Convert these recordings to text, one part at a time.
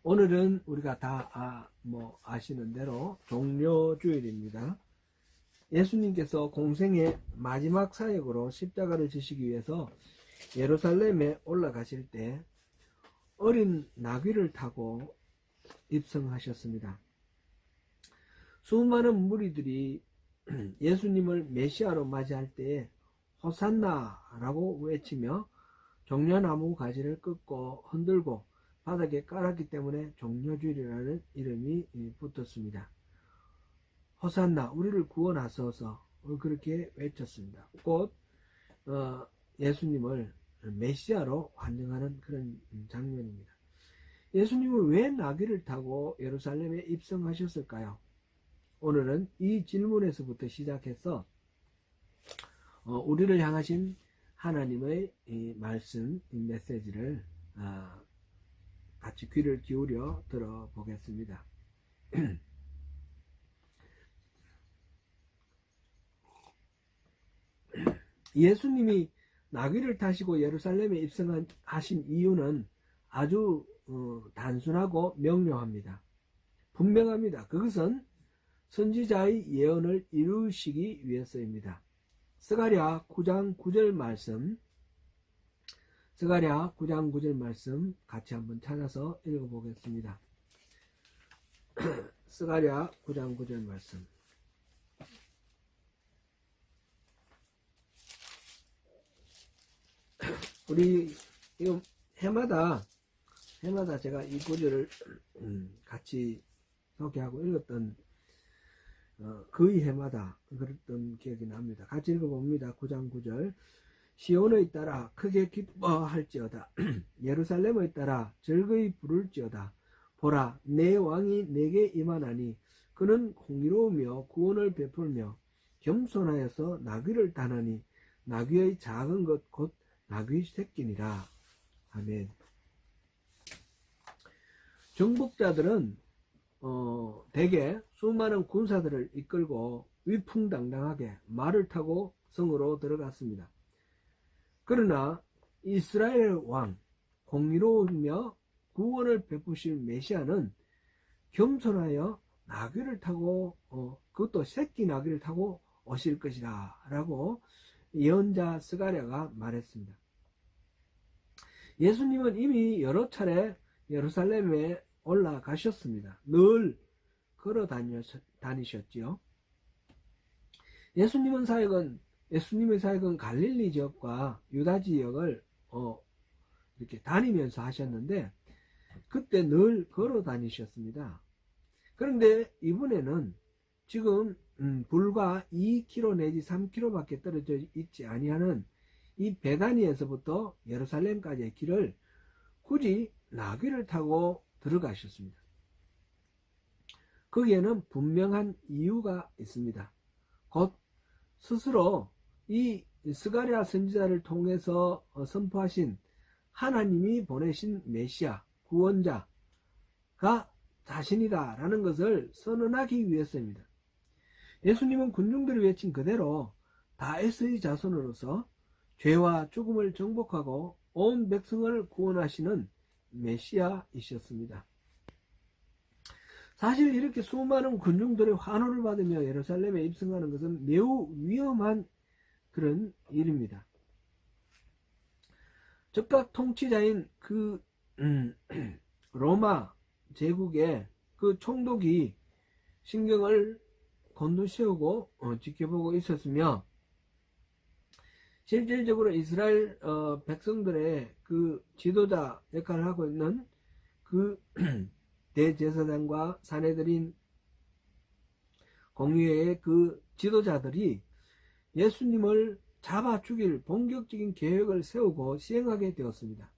오늘은 우리가 다 아시는 대로 종려주일입니다. 예수님께서 공생의 마지막 사역으로 십자가를 지시기 위해서 예루살렘에 올라가실 때 어린 나귀를 타고 입성하셨습니다. 수많은 무리들이 예수님을 메시아로 맞이할 때에 호산나라고 외치며 종려나무 가지를 꺾고 흔들고 바닥에 깔았기 때문에 종려주일이라는 이름이 붙었습니다. 호산나, 우리를 구원하소서, 그렇게 외쳤습니다. 곧 예수님을 메시아로 환영하는 그런 장면입니다. 예수님은 왜 나귀를 타고 예루살렘에 입성하셨을까요? 오늘은 이 질문에서부터 시작해서 우리를 향하신 하나님의 이 말씀, 이 메시지를 같이 귀를 기울여 들어보겠습니다. 예수님이 나귀를 타시고 예루살렘에 입성하신 이유는 아주 단순하고 명료합니다. 분명합니다. 그것은 선지자의 예언을 이루시기 위해서입니다. 스가랴 9장 9절 말씀, 스가랴 9장 9절 말씀 같이 한번 찾아서 읽어보겠습니다. 스가랴 9장 9절 말씀. 우리 이거 해마다 제가 이 구절을 같이 소개하고 읽었던 거의 해마다 그랬던 기억이 납니다. 같이 읽어봅니다. 9장 9절. 시온의 따라 크게 기뻐할지어다. 예루살렘의 따라 즐거이 부를지어다. 보라, 내 왕이 내게 임하나니 그는 공의로우며 구원을 베풀며 겸손하여서 나귀를 타나니 나귀의 작은 것 곧 나귀 새끼니라. 아멘. 정복자들은 대개 수많은 군사들을 이끌고 위풍당당하게 말을 타고 성으로 들어갔습니다. 그러나 이스라엘 왕, 공의로우며 구원을 베푸실 메시아는 겸손하여 나귀를 타고 그것도 새끼 나귀를 타고 오실 것이다 라고 예언자 스가랴가 말했습니다. 예수님은 이미 여러 차례 예루살렘에 올라가셨습니다. 늘 걸어 다니셨지요. 예수님의 사역은 갈릴리 지역과 유다 지역을 이렇게 다니면서 하셨는데 그때 늘 걸어 다니셨습니다. 그런데 이번에는 지금 불과 2km 내지 3km밖에 떨어져 있지 아니하는 이 베다니에서부터 예루살렘까지의 길을 굳이 나귀를 타고 들어가셨습니다. 거기에는 분명한 이유가 있습니다. 곧 스스로 이 스가랴 선지자를 통해서 선포하신 하나님이 보내신 메시아, 구원자가 자신이다 라는 것을 선언하기 위해서입니다. 예수님은 군중들이 외친 그대로 다윗의 자손으로서 죄와 죽음을 정복하고 온 백성을 구원하시는 메시아이셨습니다. 사실 이렇게 수많은 군중들의 환호를 받으며 예루살렘에 입성하는 것은 매우 위험한 그런 일입니다. 즉각 통치자인 그 로마 제국의 그 총독이 신경을 곤두세우고 지켜보고 있었으며 실질적으로 이스라엘 백성들의 그 지도자 역할을 하고 있는 그 대제사장과 사내들인 공의회의 그 지도자들이 예수님을 잡아 죽일 본격적인 계획을 세우고 시행하게 되었습니다.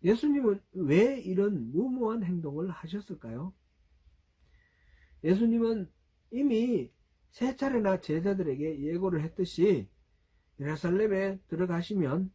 예수님은 왜 이런 무모한 행동을 하셨을까요? 예수님은 이미 세 차례나 제자들에게 예고를 했듯이 예루살렘에 들어가시면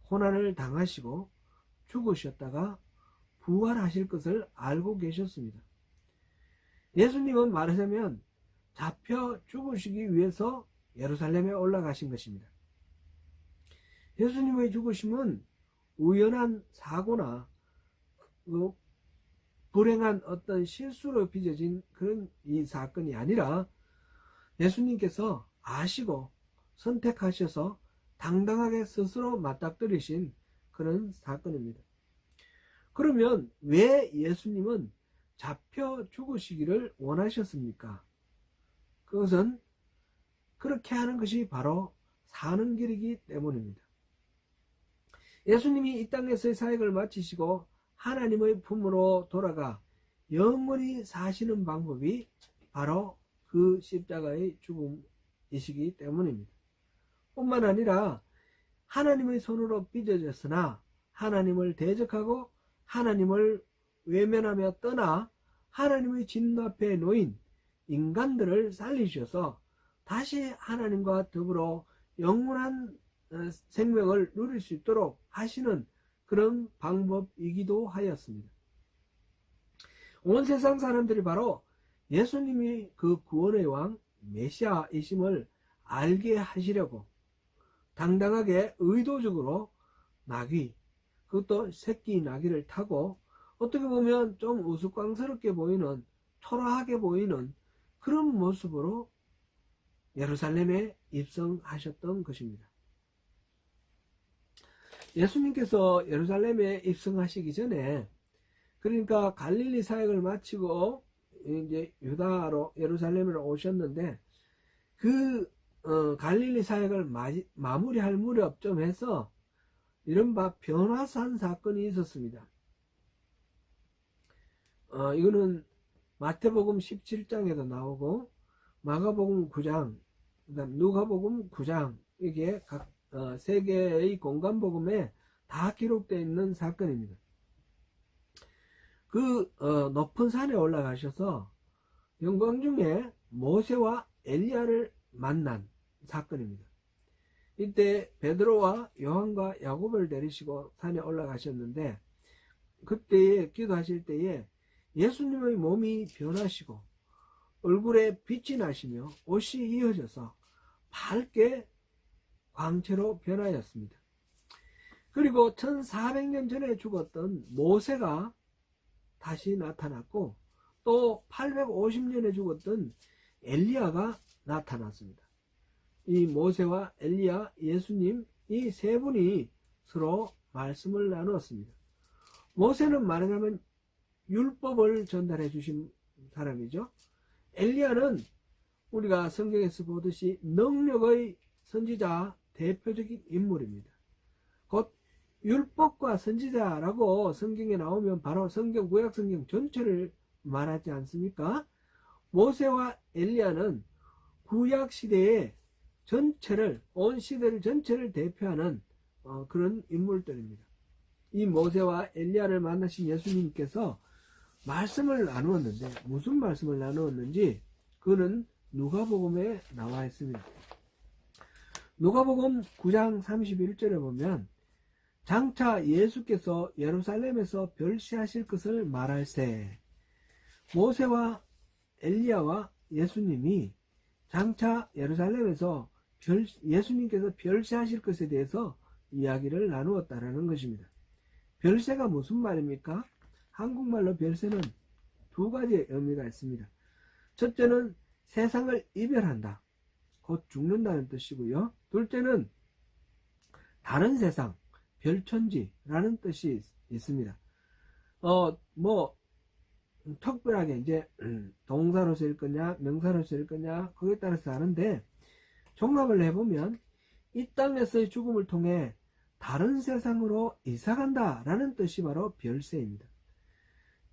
고난을 당하시고 죽으셨다가 부활하실 것을 알고 계셨습니다. 예수님은 말하자면 잡혀 죽으시기 위해서 예루살렘에 올라가신 것입니다. 예수님의 죽으심은 우연한 사고나 불행한 어떤 실수로 빚어진 그런 이 사건이 아니라 예수님께서 아시고 선택하셔서 당당하게 스스로 맞닥뜨리신 그런 사건입니다. 그러면 왜 예수님은 잡혀 죽으시기를 원하셨습니까? 그것은 그렇게 하는 것이 바로 사는 길이기 때문입니다. 예수님이 이 땅에서의 사역을 마치시고 하나님의 품으로 돌아가 영원히 사시는 방법이 바로 그 십자가의 죽음이시기 때문입니다. 뿐만 아니라 하나님의 손으로 빚어졌으나 하나님을 대적하고 하나님을 외면하며 떠나 하나님의 진 앞에 놓인 인간들을 살리셔서 다시 하나님과 더불어 영원한 생명을 누릴 수 있도록 하시는 그런 방법이기도 하였습니다. 온 세상 사람들이 바로 예수님이 그 구원의 왕 메시아이심을 알게 하시려고 당당하게 의도적으로 나귀, 그것도 새끼 나귀를 타고 어떻게 보면 좀 우스꽝스럽게 보이는, 초라하게 보이는 그런 모습으로 예루살렘에 입성하셨던 것입니다. 예수님께서 예루살렘에 입성하시기 전에, 그러니까 갈릴리 사역을 마치고 이제 유다로 예루살렘으로 오셨는데, 그 갈릴리 사역을 마무리할 무렵쯤 해서 이른바 변화산 사건이 있었습니다. 이거는 마태복음 17장에도 나오고 마가복음 9장, 그다음 누가복음 9장, 이게 각 세 개의 공간복음에 다 기록되어 있는 사건입니다. 그 높은 산에 올라가셔서 영광 중에 모세와 엘리야를 만난 사건입니다. 이때 베드로와 요한과 야고보를 데리시고 산에 올라가셨는데, 그때 기도하실 때에 예수님의 몸이 변하시고 얼굴에 빛이 나시며 옷이 이어져서 밝게 광채로 변하였습니다. 그리고 1400년 전에 죽었던 모세가 다시 나타났고, 또 850년에 죽었던 엘리야가 나타났습니다. 이 모세와 엘리야, 예수님, 이 세 분이 서로 말씀을 나누었습니다. 모세는 말하자면 율법을 전달해 주신 사람이죠. 엘리야는 우리가 성경에서 보듯이 능력의 선지자, 대표적인 인물입니다. 곧 율법과 선지자라고 성경에 나오면 바로 성경, 구약 성경 전체를 말하지 않습니까? 모세와 엘리야는 구약 시대의 전체를, 온 시대를 전체를 대표하는 그런 인물들입니다. 이 모세와 엘리야를 만나신 예수님께서 말씀을 나누었는데, 무슨 말씀을 나누었는지 그는 누가복음에 나와 있습니다. 누가복음 9장 31절에 보면 장차 예수께서 예루살렘에서 별시하실 것을 말할세, 모세와 엘리야와 예수님이 장차 예루살렘에서 예수님께서 별세하실 것에 대해서 이야기를 나누었다라는 것입니다. 별세가 무슨 말입니까? 한국말로 별세는 두 가지의 의미가 있습니다. 첫째는 세상을 이별한다, 곧 죽는다는 뜻이고요. 둘째는 다른 세상, 별천지라는 뜻이 있습니다. 특별하게 이제 동사로 쓸 거냐 명사로 쓸 거냐 그에 따라서 다른데, 종합을 해보면 이 땅에서의 죽음을 통해 다른 세상으로 이사간다 라는 뜻이 바로 별세입니다.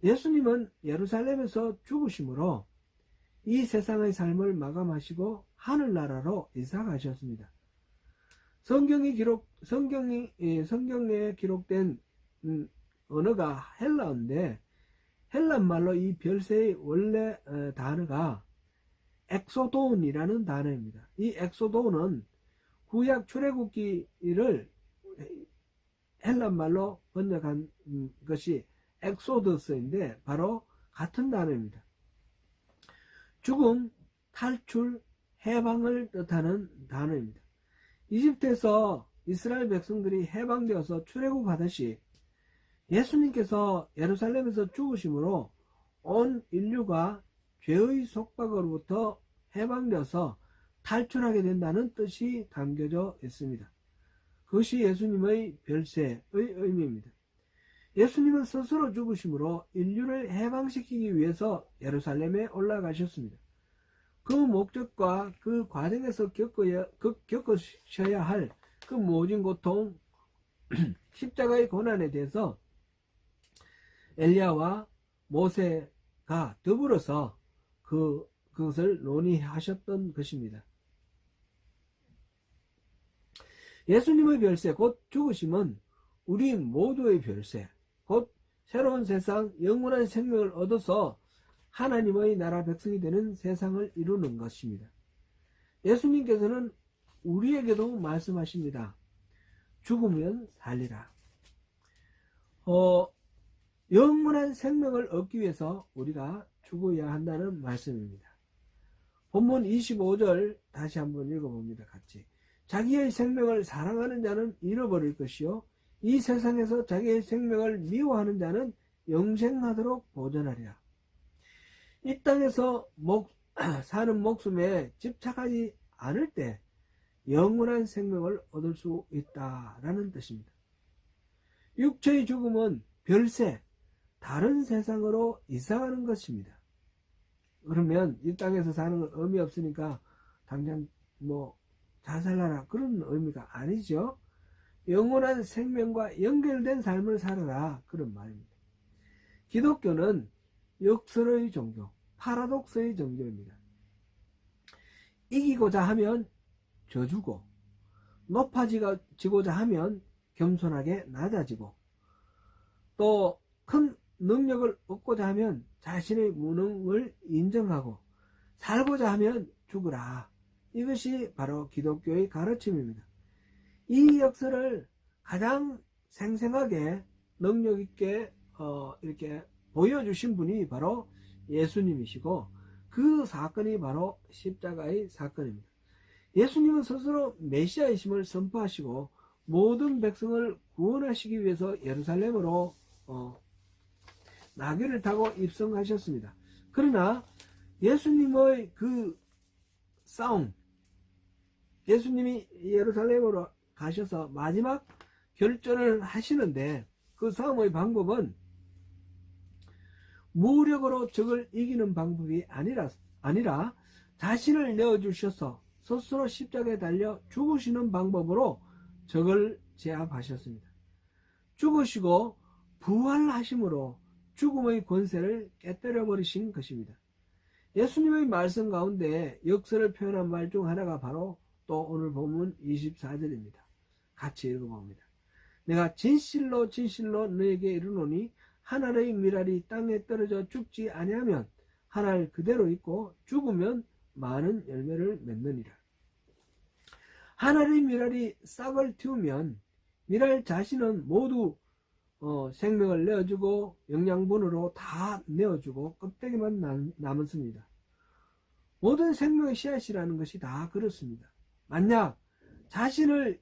예수님은 예루살렘에서 죽으심으로 이 세상의 삶을 마감하시고 하늘나라로 이사가셨습니다. 성경에 기록된 언어가 헬라어인데, 헬란말로 이 별세의 원래 단어가 엑소돈이라는 단어입니다. 이 엑소돈은 구약 출애굽기를 헬란말로 번역한 것이 엑소더스인데 바로 같은 단어입니다. 죽음, 탈출, 해방을 뜻하는 단어입니다. 이집트에서 이스라엘 백성들이 해방되어서 출애굽하듯이 예수님께서 예루살렘에서 죽으심으로 온 인류가 죄의 속박으로부터 해방되어서 탈출하게 된다는 뜻이 담겨져 있습니다. 그것이 예수님의 별세의 의미입니다. 예수님은 스스로 죽으심으로 인류를 해방시키기 위해서 예루살렘에 올라가셨습니다. 그 목적과 그 과정에서 겪으셔야 할 그 모진 고통, 십자가의 고난에 대해서 엘리야와 모세가 더불어서 그것을 논의하셨던 것입니다. 예수님의 별세, 곧 죽으심은 우리 모두의 별세, 곧 새로운 세상, 영원한 생명을 얻어서 하나님의 나라 백성이 되는 세상을 이루는 것입니다. 예수님께서는 우리에게도 말씀하십니다. 죽으면 살리라. 영원한 생명을 얻기 위해서 우리가 죽어야 한다는 말씀입니다. 본문 25절 다시 한번 읽어봅니다. 같이. 자기의 생명을 사랑하는 자는 잃어버릴 것이요 이 세상에서 자기의 생명을 미워하는 자는 영생하도록 보존하리라. 이 땅에서 사는 목숨에 집착하지 않을 때 영원한 생명을 얻을 수 있다라는 뜻입니다. 육체의 죽음은 별세, 다른 세상으로 이사가는 것입니다. 그러면 이 땅에서 사는 건 의미 없으니까 당장 자살하라 그런 의미가 아니죠. 영원한 생명과 연결된 삶을 살아라 그런 말입니다. 기독교는 역설의 종교, 파라독스의 종교입니다. 이기고자 하면 져주고 높아지고자 하면 겸손하게 낮아지고 또 큰 능력을 얻고자 하면 자신의 무능을 인정하고 살고자 하면 죽으라. 이것이 바로 기독교의 가르침입니다. 이 역설을 가장 생생하게 능력 있게 이렇게 보여주신 분이 바로 예수님이시고 그 사건이 바로 십자가의 사건입니다. 예수님은 스스로 메시아이심을 선포하시고 모든 백성을 구원하시기 위해서 예루살렘으로 나귀를 타고 입성하셨습니다. 그러나 예수님의 그 싸움, 예수님이 예루살렘으로 가셔서 마지막 결전을 하시는데 그 싸움의 방법은 무력으로 적을 이기는 방법이 아니라 자신을 내어주셔서 스스로 십자가에 달려 죽으시는 방법으로 적을 제압하셨습니다. 죽으시고 부활하심으로 죽음의 권세를 깨뜨려 버리신 것입니다. 예수님의 말씀 가운데 역설을 표현한 말 중 하나가 바로 또 오늘 본문 24절입니다. 같이 읽어봅니다. 내가 진실로 진실로 너에게 이르노니 하늘의 밀알이 땅에 떨어져 죽지 아니하면 하늘 그대로 있고 죽으면 많은 열매를 맺느니라. 하늘의 밀알이 싹을 틔우면 밀알 자신은 모두 생명을 내어주고 영양분으로 다 내어주고 껍데기만 남았습니다. 모든 생명의 씨앗이라는 것이 다 그렇습니다. 만약 자신을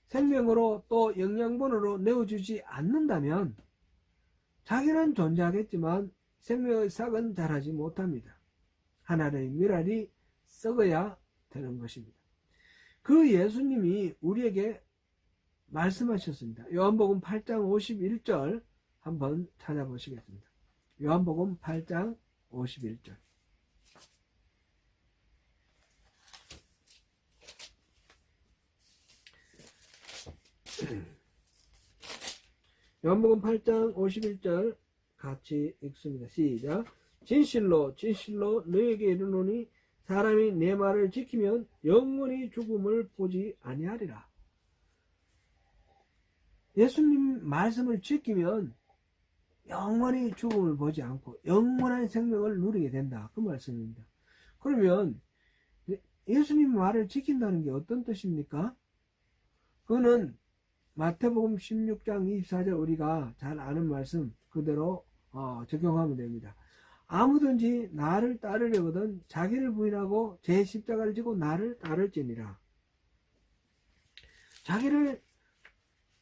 생명으로 또 영양분으로 내어주지 않는다면 자기는 존재하겠지만 생명의 싹은 자라지 못합니다. 하늘의 밀알이 썩어야 되는 것입니다. 그 예수님이 우리에게 말씀하셨습니다. 요한복음 8장 51절 한번 찾아보시겠습니다. 요한복음 8장 51절. 요한복음 8장 51절 같이 읽습니다. 시작. 진실로 진실로 너에게 이르노니 사람이 내 말을 지키면 영원히 죽음을 보지 아니하리라. 예수님 말씀을 지키면 영원히 죽음을 보지 않고 영원한 생명을 누리게 된다. 그 말씀입니다. 그러면 예수님 말을 지킨다는 게 어떤 뜻입니까? 그거는 마태복음 16장 24절 우리가 잘 아는 말씀 그대로 적용하면 됩니다. 아무든지 나를 따르려거든 자기를 부인하고 제 십자가를 지고 나를 따를지니라. 자기를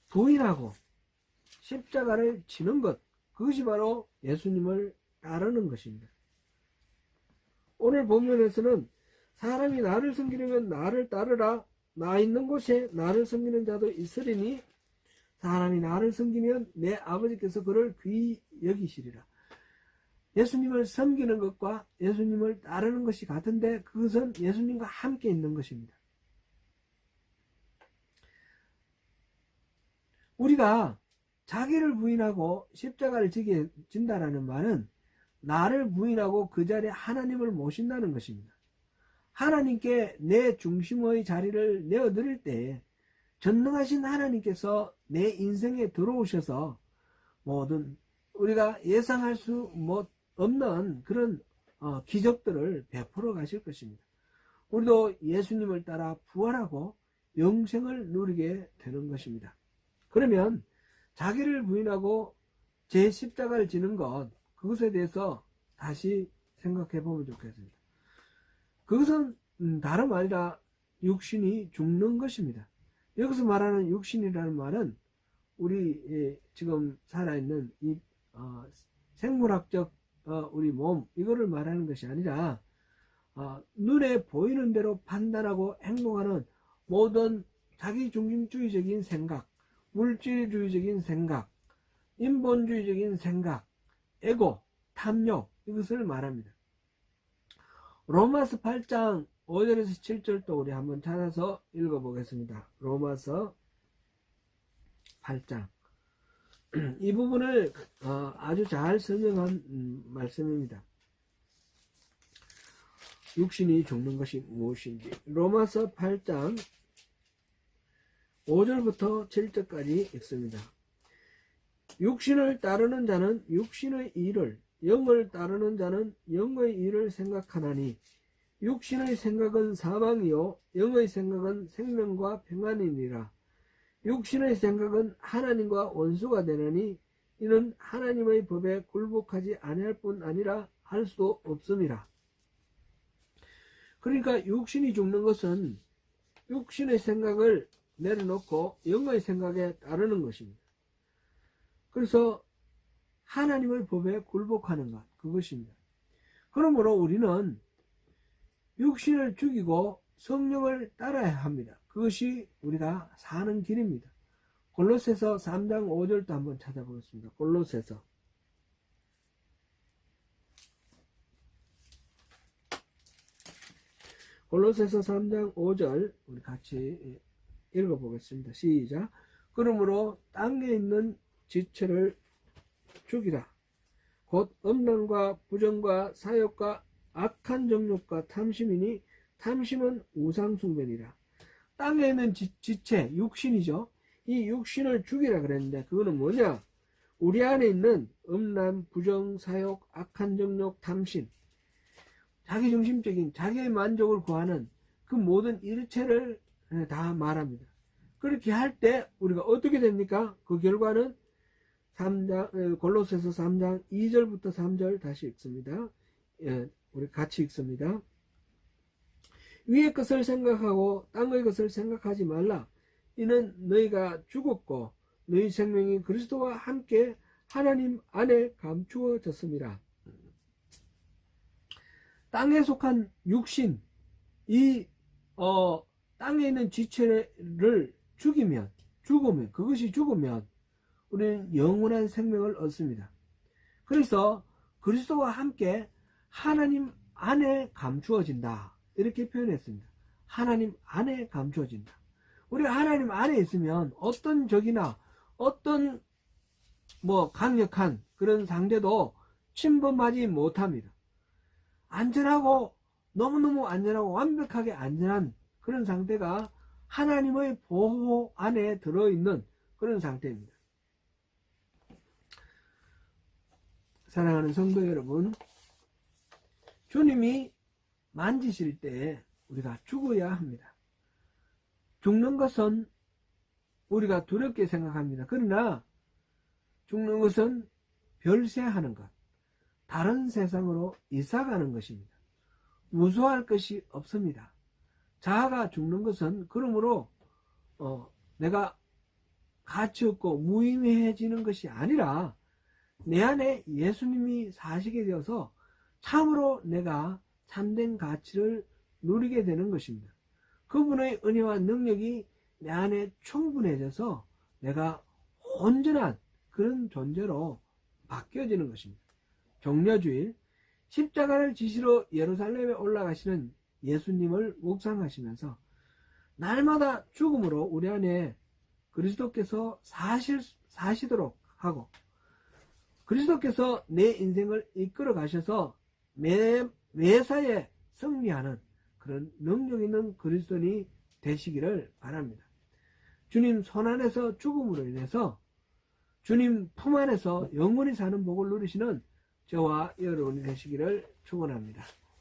부인하고 십자가를 지는 것, 그것이 바로 예수님을 따르는 것입니다. 오늘 본문에서는 사람이 나를 섬기려면 나를 따르라. 나 있는 곳에 나를 섬기는 자도 있으리니 사람이 나를 섬기면 내 아버지께서 그를 귀히 여기시리라. 예수님을 섬기는 것과 예수님을 따르는 것이 같은데 그것은 예수님과 함께 있는 것입니다. 우리가 자기를 부인하고 십자가를 지게 진다라는 말은 나를 부인하고 그 자리에 하나님을 모신다는 것입니다. 하나님께 내 중심의 자리를 내어드릴 때 전능하신 하나님께서 내 인생에 들어오셔서 모든 우리가 예상할 수 없는 그런 기적들을 베풀어 가실 것입니다. 우리도 예수님을 따라 부활하고 영생을 누리게 되는 것입니다. 그러면 자기를 부인하고 제 십자가를 지는 것, 그것에 대해서 다시 생각해 보면 좋겠습니다. 그것은 다름 아니라 육신이 죽는 것입니다. 여기서 말하는 육신이라는 말은 우리 지금 살아있는 이 생물학적 우리 몸, 이거를 말하는 것이 아니라 눈에 보이는 대로 판단하고 행동하는 모든 자기중심주의적인 생각, 물질주의적인 생각, 인본주의적인 생각, 에고, 탐욕, 이것을 말합니다. 로마서 8장 5절에서 7절도 우리 한번 찾아서 읽어보겠습니다. 로마서 8장 이 부분을 아주 잘 설명한 말씀입니다. 육신이 죽는 것이 무엇인지. 로마서 8장 5절부터 7절까지 읽습니다. 육신을 따르는 자는 육신의 일을, 영을 따르는 자는 영의 일을 생각하나니 육신의 생각은 사망이요 영의 생각은 생명과 평안이니라. 육신의 생각은 하나님과 원수가 되나니 이는 하나님의 법에 굴복하지 아니할 뿐 아니라 할 수도 없음이라. 그러니까 육신이 죽는 것은 육신의 생각을 내려놓고 영의 생각에 따르는 것입니다. 그래서 하나님의 법에 굴복하는 것, 그것입니다. 그러므로 우리는 육신을 죽이고 성령을 따라야 합니다. 그것이 우리가 사는 길입니다. 골로새서 3장 5절도 한번 찾아보겠습니다. 골로새서 3장 5절 우리 같이 읽어보겠습니다. 시작. 그러므로 땅에 있는 지체를 죽이라. 곧 음란과 부정과 사욕과 악한 정욕과 탐심이니 탐심은 우상숭배니라. 땅에 있는 지체, 육신이죠. 이 육신을 죽이라 그랬는데 그거는 뭐냐? 우리 안에 있는 음란, 부정, 사욕, 악한 정욕, 탐심, 자기중심적인 자기의 만족을 구하는 그 모든 일체를 다 말합니다. 그렇게 할 때 우리가 어떻게 됩니까? 그 결과는 골로새서 3장 2절부터 3절 다시 읽습니다. 우리 같이 읽습니다. 위의 것을 생각하고 땅의 것을 생각하지 말라. 이는 너희가 죽었고 너희 생명이 그리스도와 함께 하나님 안에 감추어졌습니다. 땅에 속한 육신, 이 땅에 있는 지체를 죽으면 그것이 죽으면 우리는 영원한 생명을 얻습니다. 그래서 그리스도와 함께 하나님 안에 감추어진다, 이렇게 표현했습니다. 하나님 안에 감추어진다. 우리가 하나님 안에 있으면 어떤 적이나 어떤 강력한 그런 상대도 침범하지 못합니다. 안전하고 너무너무 안전하고 완벽하게 안전한 그런 상태가 하나님의 보호 안에 들어있는 그런 상태입니다. 사랑하는 성도 여러분, 주님이 만지실 때 우리가 죽어야 합니다. 죽는 것은 우리가 두렵게 생각합니다. 그러나 죽는 것은 별세하는 것, 다른 세상으로 이사가는 것입니다. 무서워할 것이 없습니다. 자아가 죽는 것은 그러므로 내가 가치 없고 무의미해지는 것이 아니라 내 안에 예수님이 사시게 되어서 참으로 내가 참된 가치를 누리게 되는 것입니다. 그분의 은혜와 능력이 내 안에 충분해져서 내가 온전한 그런 존재로 바뀌어지는 것입니다. 종려주일 십자가를 지시러 예루살렘에 올라가시는 예수님을 묵상하시면서 날마다 죽음으로 우리 안에 그리스도께서 사시도록 하고 그리스도께서 내 인생을 이끌어 가셔서 매사에 승리하는 그런 능력 있는 그리스도인이 되시기를 바랍니다. 주님 손 안에서 죽음으로 인해서 주님 품 안에서 영원히 사는 복을 누리시는 저와 여러분이 되시기를 축원합니다.